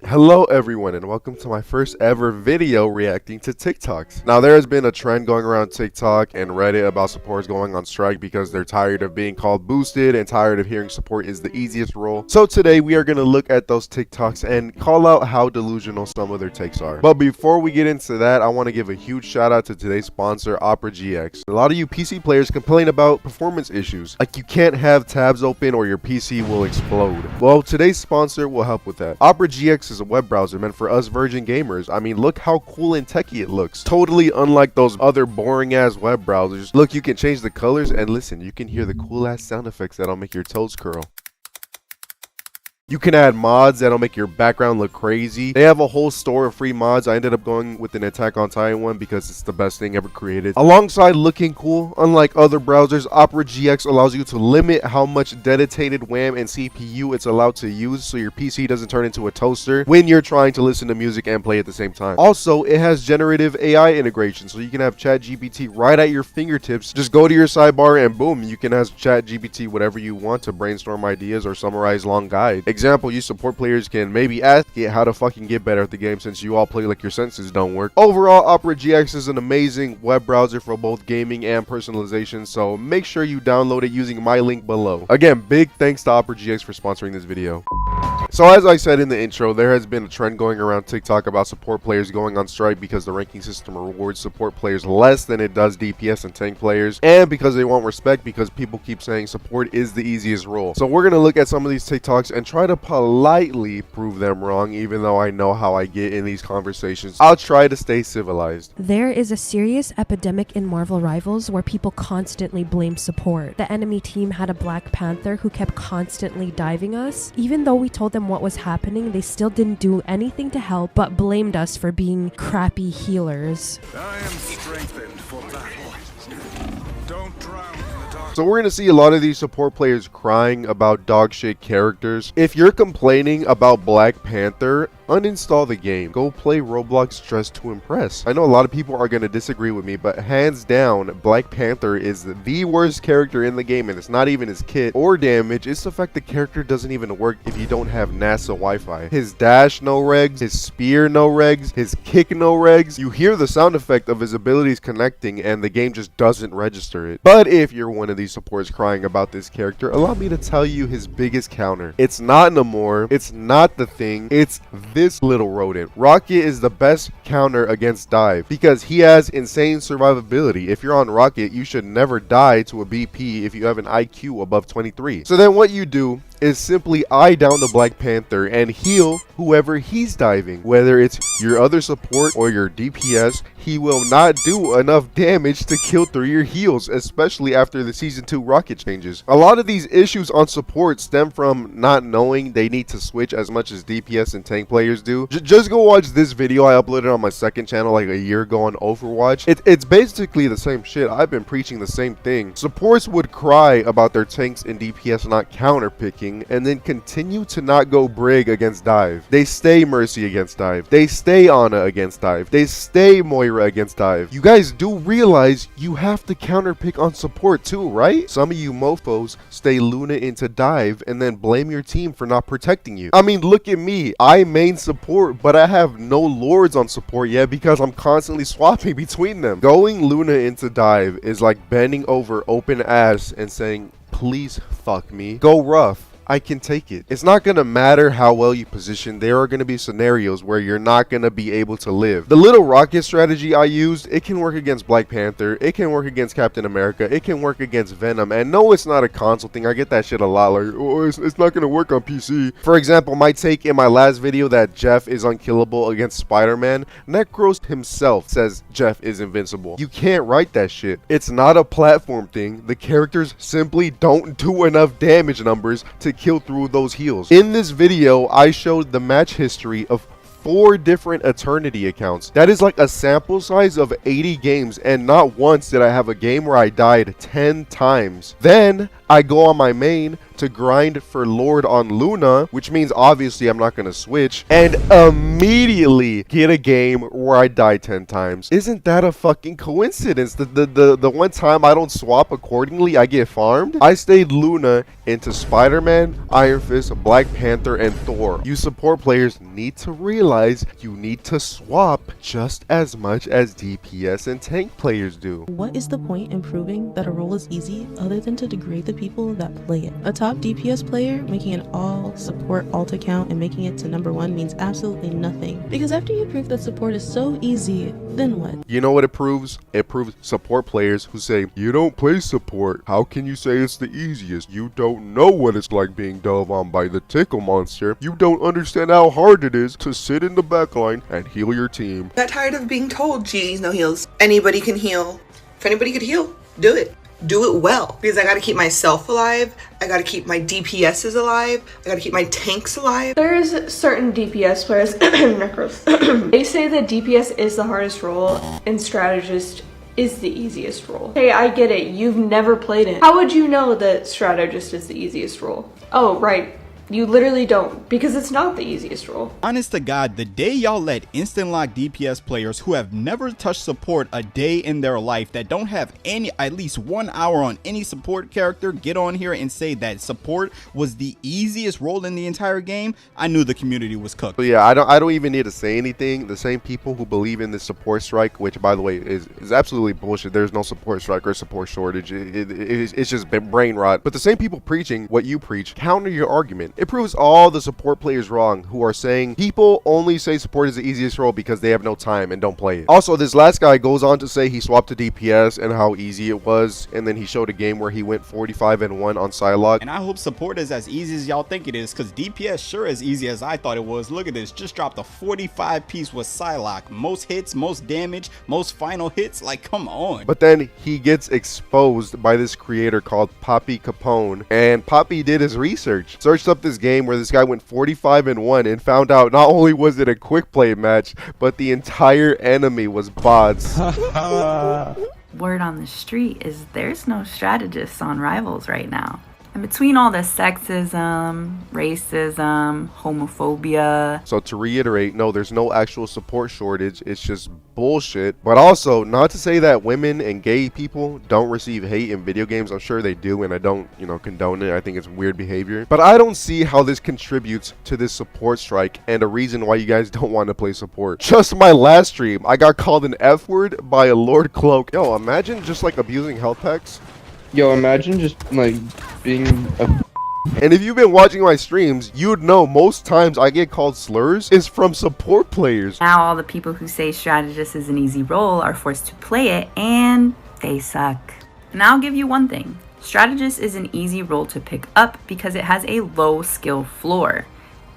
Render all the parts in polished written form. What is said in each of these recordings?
Hello everyone and welcome to my first ever video reacting to TikToks. Now there has been a trend going around TikTok and Reddit about supports going on strike because they're tired of being called boosted and tired of hearing support is the easiest role. So today we are going to look at those TikToks and call out how delusional some of their takes are. But before we get into that, I want to give a huge shout out to today's sponsor, Opera GX. A lot of you PC players complain about performance issues, like you can't have tabs open or your PC will explode. Well, today's sponsor will help with that. Opera GX is a web browser meant for us virgin gamers. I mean, look how cool and techy it looks. Totally unlike those other boring ass web browsers. Look, you can change the colors and listen, you can hear the cool ass sound effects that'll make your toes curl. You can add mods that'll make your background look crazy. They have a whole store of free mods. I ended up going with an Attack on Titan one because it's the best thing ever created. Alongside looking cool, unlike other browsers, Opera GX allows you to limit how much dedicated RAM and CPU it's allowed to use so your PC doesn't turn into a toaster when you're trying to listen to music and play at the same time. Also, it has generative AI integration, so you can have ChatGPT right at your fingertips. Just go to your sidebar and boom, you can ask ChatGPT whatever you want to brainstorm ideas or summarize long guides. Example, you support players can maybe ask it how to fucking get better at the game since you all play like your senses don't work. Overall, Opera GX is an amazing web browser for both gaming and personalization, so make sure you download it using my link below. Again, big thanks to Opera GX for sponsoring this video. So as I said in the intro, there has been a trend going around TikTok about support players going on strike because the ranking system rewards support players less than it does DPS and tank players, and because they want respect because people keep saying support is the easiest role. So we're going to look at some of these TikToks and try to politely prove them wrong, even though I know how I get in these conversations. I'll try to stay civilized. There is a serious epidemic in Marvel Rivals where people constantly blame support. The enemy team had a Black Panther who kept constantly diving us. Even though we told them what was happening, they still didn't do anything to help but blamed us for being crappy healers. I am strengthened for battle. Don't drown in the dark. So we're going to see a lot of these support players crying about dog shit characters. If you're complaining about Black Panther, uninstall the game. Go play Roblox Dress to Impress. I know a lot of people are going to disagree with me, but hands down, Black Panther is the worst character in the game, and it's not even his kit or damage. It's the fact the character doesn't even work if you don't have NASA Wi-Fi. His dash no regs, his spear no regs, his kick no regs. You hear the sound effect of his abilities connecting and the game just doesn't register it. But if you're one of these supports crying about this character, allow me to tell you his biggest counter. It's not Namor, it's not the Thing, it's this little rodent. Rocket is the best counter against dive because he has insane survivability. If you're on Rocket, you should never die to a BP if you have an IQ above 23. So then what you do is simply eye down the Black Panther and heal whoever he's diving. Whether it's your other support or your DPS, he will not do enough damage to kill through your heals, especially after the Season 2 Rocket changes. A lot of these issues on support stem from not knowing they need to switch as much as DPS and tank players do. Just go watch this video I uploaded on my second channel like a year ago on Overwatch. It's basically the same shit. I've been preaching the same thing. Supports would cry about their tanks and DPS not counter picking and then continue to not go Brig against dive. They stay Mercy against dive. They stay Ana against dive. They stay Moira against dive. You guys do realize you have to counter pick on support too, right? Some of you mofos stay Luna into dive and then blame your team for not protecting you. I mean, look at me. I main support, but I have no lords on support yet because I'm constantly swapping between them. Going Luna into dive is like bending over open ass and saying, please fuck me. Go rough. I can take it. It's not going to matter how well you position. There are going to be scenarios where you're not going to be able to live. The little rocket strategy I used, it can work against Black Panther. It can work against Captain America. It can work against Venom. And no, it's not a console thing. I get that shit a lot. Like, oh, it's not going to work on PC. For example, my take in my last video that Jeff is unkillable against Spider-Man. Necros himself says Jeff is invincible. You can't write that shit. It's not a platform thing. The characters simply don't do enough damage numbers to kill through those heals. In this video, I showed the match history of 4 different Eternity accounts. That is like a sample size of 80 games, and not once did I have a game where I died 10 times. Then I go on my main, to grind for Lord on Luna, which means obviously I'm not going to switch, and immediately get a game where I die 10 times. Isn't that a fucking coincidence? The one time I don't swap accordingly, I get farmed. I stayed Luna into Spider-Man, Iron Fist, Black Panther, and Thor. You support players need to realize you need to swap just as much as DPS and tank players do. What is the point in proving that a role is easy other than to degrade the people that play it? A top DPS player making an all support alt account and making it to #1 means absolutely nothing. Because after you prove that support is so easy, then what? You know what it proves? It proves support players who say, you don't play support. How can you say it's the easiest? You don't know what it's like being dove on by the tickle monster. You don't understand how hard it is to sit in the backline and heal your team. Got tired of being told GG's no heals. Anybody can heal. If anybody could heal, do it. Do it well. Because I gotta keep myself alive. I gotta keep my DPSs alive. I gotta keep my tanks alive. There's certain DPS players, necros. They say that DPS is the hardest role and strategist is the easiest role. Hey, I get it. You've never played it. How would you know that strategist is the easiest role? Oh, right. You literally don't, because it's not the easiest role. Honest to God, the day y'all let instant lock DPS players who have never touched support a day in their life, that don't have at least 1 hour on any support character, get on here and say that support was the easiest role in the entire game, I knew the community was cooked. So yeah, I don't even need to say anything. The same people who believe in this support strike, which by the way is absolutely bullshit. There's no support strike or support shortage. It's just brain rot. But the same people preaching what you preach counter your argument. It proves all the support players wrong who are saying people only say support is the easiest role because they have no time and don't play it. Also, this last guy goes on to say he swapped to DPS and how easy it was, and then he showed a game where he went 45-1 on Psylocke. And I hope support is as easy as y'all think it is, because DPS sure as easy as I thought it was. Look at this, just dropped a 45 piece with Psylocke. Most hits, most damage, most final hits, like come on. But then he gets exposed by this creator called Poppy Capone, and Poppy did his research, searched up this game where this guy went 45-1 and found out not only was it a quick play match, but the entire enemy was bots. Word on the street is there's no strategists on Rivals right now. And between all the sexism, racism, homophobia. So to reiterate, no, there's no actual support shortage. It's just bullshit. But also, not to say that women and gay people don't receive hate in video games. I'm sure they do, and I don't, condone it. I think it's weird behavior. But I don't see how this contributes to this support strike and a reason why you guys don't want to play support. Just my last stream, I got called an F word by a Lord Cloak. Yo, imagine just like abusing health packs. Yo, imagine just like being a and if you've been watching my streams, you'd know most times I get called slurs is from support players. Now all the people who say strategist is an easy role are forced to play it, and they suck. And I'll give you one thing. Strategist is an easy role to pick up because it has a low skill floor.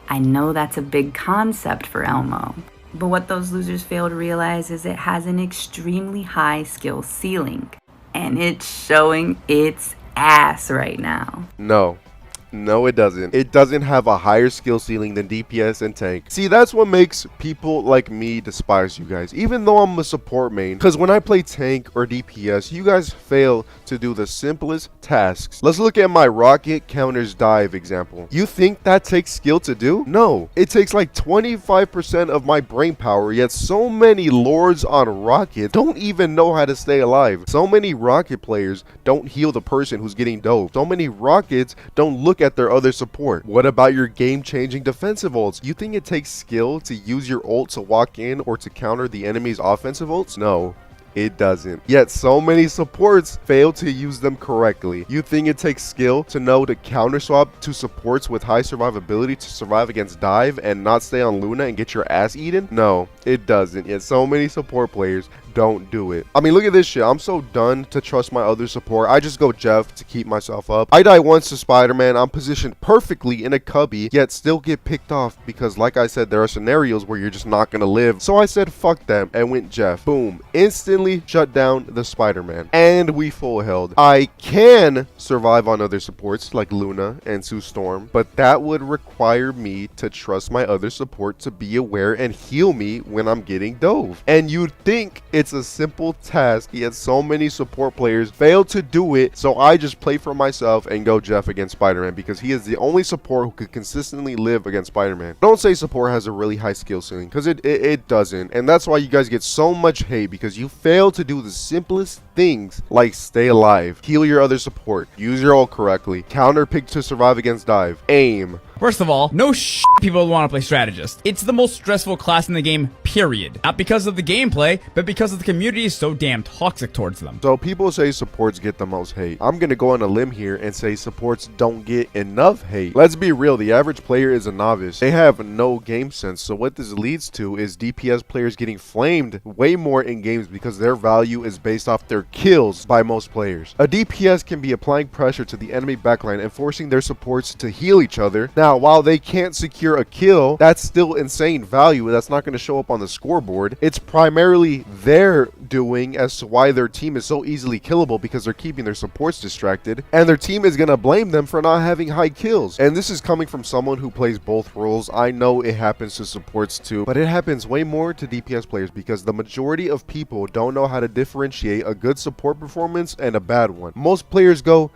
I know that's a big concept for Elmo. But what those losers fail to realize is it has an extremely high skill ceiling. And it's showing its ass right now. No, it doesn't. It doesn't have a higher skill ceiling than DPS and tank. See, that's what makes people like me despise you guys, even though I'm a support main. Because when I play tank or DPS, you guys fail to do the simplest tasks. Let's look at my rocket counters dive example. You think that takes skill to do? No, it takes like 25% of my brain power, yet so many lords on rocket don't even know how to stay alive. So many rocket players don't heal the person who's getting dove. So many rockets don't look at their other support. What about your game-changing defensive ults? You think it takes skill to use your ult to walk in or to counter the enemy's offensive ults? No, it doesn't. Yet so many supports fail to use them correctly. You think it takes skill to know to counter swap to supports with high survivability to survive against dive and not stay on Luna and get your ass eaten? No, it doesn't. Yet so many support players don't do it. I mean, look at this shit. I'm so done to trust my other support. I just go Jeff to keep myself up. I die once to Spider-Man. I'm positioned perfectly in a cubby, yet still get picked off because, like I said, there are scenarios where you're just not gonna live. So I said fuck them and went Jeff. Boom. Instantly shut down the Spider-Man. And we full held. I can survive on other supports like Luna and Sue Storm, but that would require me to trust my other support to be aware and heal me when I'm getting dove. And you'd think it's It's a simple task, yet so many support players fail to do it, so I just play for myself and go Jeff against Spider-Man because he is the only support who could consistently live against Spider-Man. Don't say support has a really high skill ceiling, because it doesn't, and that's why you guys get so much hate, because you fail to do the simplest things like stay alive, heal your other support, use your ult correctly, counter pick to survive against dive, aim. First of all, no people want to play Strategist. It's the most stressful class in the game, period. Not because of the gameplay, but because of the community is so damn toxic towards them. So people say supports get the most hate. I'm gonna go on a limb here and say supports don't get enough hate. Let's be real, the average player is a novice. They have no game sense, so what this leads to is DPS players getting flamed way more in games because their value is based off their kills by most players. A DPS can be applying pressure to the enemy backline and forcing their supports to heal each other. Now, while they can't secure a kill, that's still insane value. That's not going to show up on the scoreboard. It's primarily their doing as to why their team is so easily killable, because they're keeping their supports distracted, and their team is going to blame them for not having high kills. And this is coming from someone who plays both roles. I know it happens to supports too, but it happens way more to DPS players because the majority of people don't know how to differentiate a good support performance and a bad one. Most players go,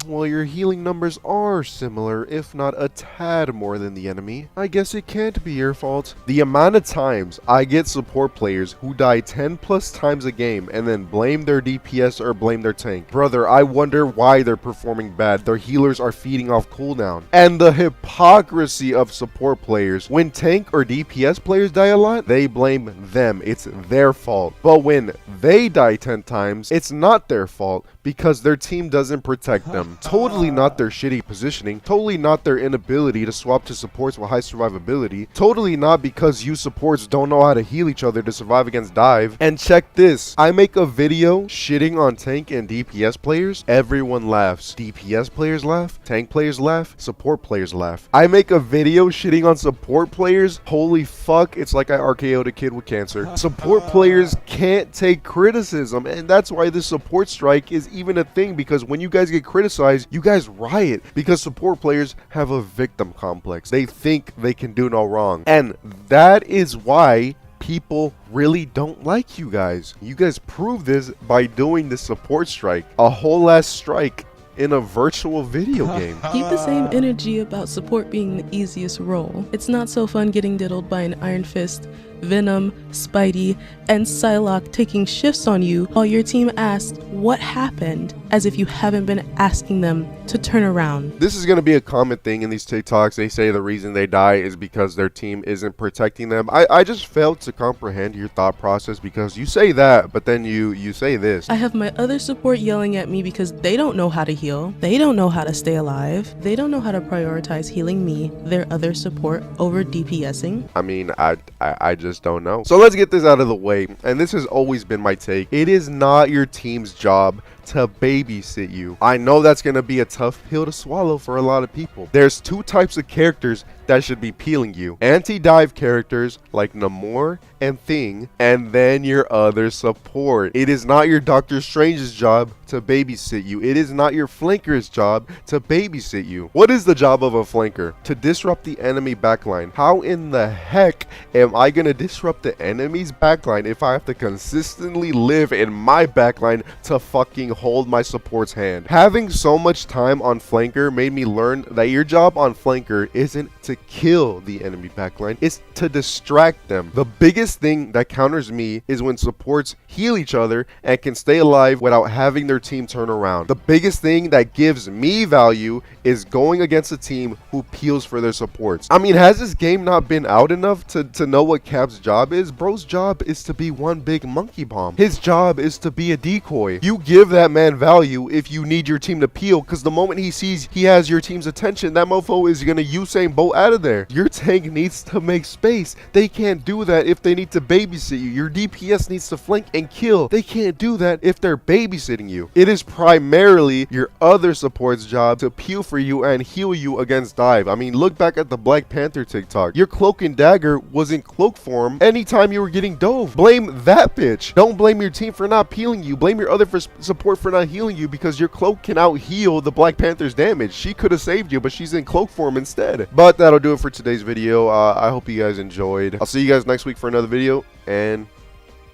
well, your healing numbers are similar, if not a tad more than the enemy. I guess it can't be your fault. The amount of times I get support players who die 10 plus times a game and then blame their DPS or blame their tank. Brother, I wonder why they're performing bad. Their healers are feeding off cooldown. And the hypocrisy of support players. When tank or DPS players die a lot, they blame them. It's their fault. But when they die 10 times, it's not their fault because their team doesn't protect them. Totally not their shitty positioning. Totally not their inability to swap to supports with high survivability. Totally not because you supports don't know how to heal each other to survive against dive. And check this. I make a video shitting on tank and DPS players. Everyone laughs. DPS players laugh. Tank players laugh. Support players laugh. I make a video shitting on support players. Holy fuck. It's like I RKO'd a kid with cancer. Support players can't take criticism, and that's why the support strike is even a thing, because when you guys get criticized, you guys riot because support players have a victim complex. They think they can do no wrong, and that is why people really don't like you guys. You guys prove this by doing the support strike, a whole ass strike in a virtual video game. Keep the same energy about support being the easiest role. It's not so fun getting diddled by an Iron Fist, Venom, Spidey, and Psylocke taking shifts on you while your team asks what happened, as if you haven't been asking them to turn around. This is going to be a common thing in these TikToks. They say the reason they die is because their team isn't protecting them. I just failed to comprehend your thought process, because you say that, but then you say this. I have my other support yelling at me because they don't know how to heal. They don't know how to stay alive. They don't know how to prioritize healing me, their other support, over DPSing. I mean, I just don't know. So let's get this out of the way. And this has always been my take. It is not your team's job to babysit you. I know that's going to be a tough pill to swallow for a lot of people. There's two types of characters that should be peeling you. Anti-dive characters like Namor and Thing, and then your other support. It is not your Doctor Strange's job to babysit you. It is not your flanker's job to babysit you. What is the job of a flanker? To disrupt the enemy backline. How in the heck am I going to disrupt the enemy's backline if I have to consistently live in my backline to fucking hold my support's hand? Having so much time on flanker made me learn that your job on flanker isn't to kill the enemy backline, it's to distract them. The biggest thing that counters me is when supports heal each other and can stay alive without having their team turn around. The biggest thing that gives me value is going against a team who peels for their supports. I mean, has this game not been out enough to know what Cap's job is? Bro's job is to be one big monkey bomb. His job is to be a decoy. You give that man value if you need your team to peel, because the moment he sees he has your team's attention, that mofo is gonna Usain Bolt out of there. Your tank needs to make space. They can't do that if they need to babysit you. Your DPS needs to flank and kill. They can't do that if they're babysitting you. It is primarily your other support's job to peel for you and heal you against dive. I mean, look back at the Black Panther TikTok. Your cloak and dagger was in cloak form anytime you were getting dove. Blame that bitch. Don't blame your team for not peeling you. Blame your other support for not healing you, because your cloak can out heal the Black Panther's damage. She could have saved you, but she's in cloak form instead. But that'll do it for today's video. I hope you guys enjoyed. I'll see you guys next week for another video, and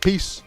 Peace.